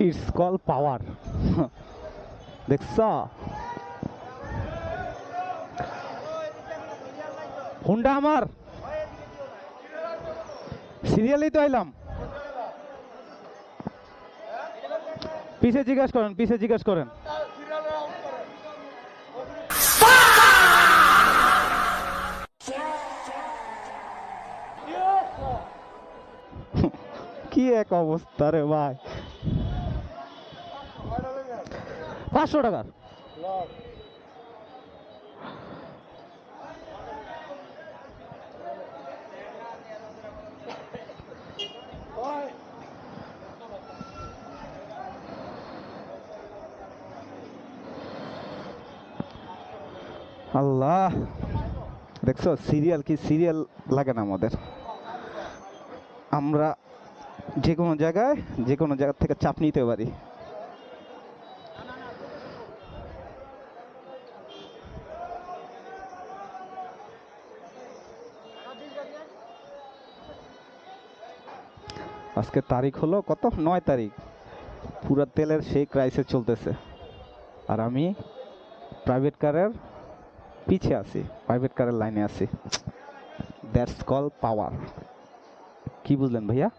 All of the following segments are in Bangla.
ইটস কল পাওয়ার। দেখছ হুন্ডা আমার সিরিয়ালই তো আইলাম। পিছে জিজ্ঞাসা করেন, পিছে জিজ্ঞাসা করেন। কি এক অবস্থা রে ভাই। 500 টাকার আল্লাহ। দেখছো সিরিয়াল কি সিরিয়াল লাগে না আমাদের। আমরা যে কোনো জায়গায় যে কোনো জায়গা থেকে চাপ নিতে পারি। আজকে তারিখ হলো কত, 9 তারিখ। পুরা তেলের সেই ক্রাইসিস চলতেছে আর আমি প্রাইভেট কারের পিছে আছি, প্রাইভেট কারের লাইনে আছি। দ্যাটস কল পাওয়ার। কি বুঝলেন ভাইয়া?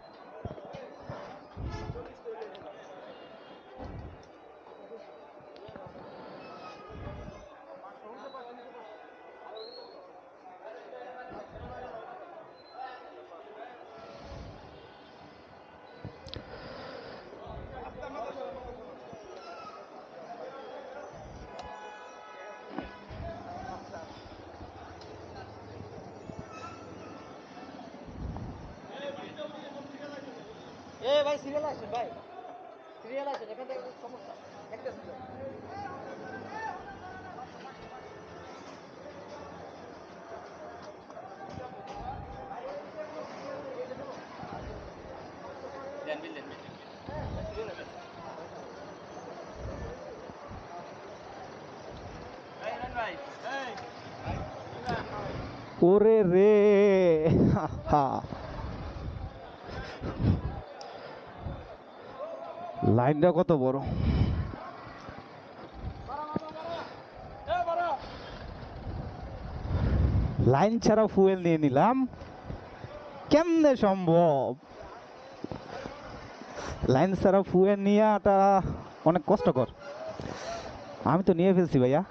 ভাই সিরিয়াল আসেন, ভাই সিরিয়াল আসেন, এখান থেকে সমস্যা একটা ওরে রে লাইনটা কত বড়। লাইন ছাড়া ফুয়েল নিয়ে নিলাম, কেমনে সম্ভব? লাইন ছাড়া ফুয়েল নেওয়াটা অনেক কষ্টকর। আমি তো নিয়ে ফেলছি ভাইয়া।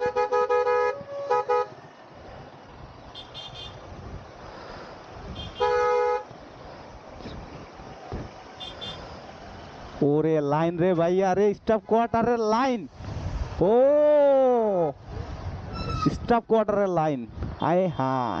ওরে লাইন রে ভাইয়া রে, স্টাফ কোয়ার্টারের লাইন। ও স্টাফ কোয়ার্টারের লাইন। আয় হ্যাঁ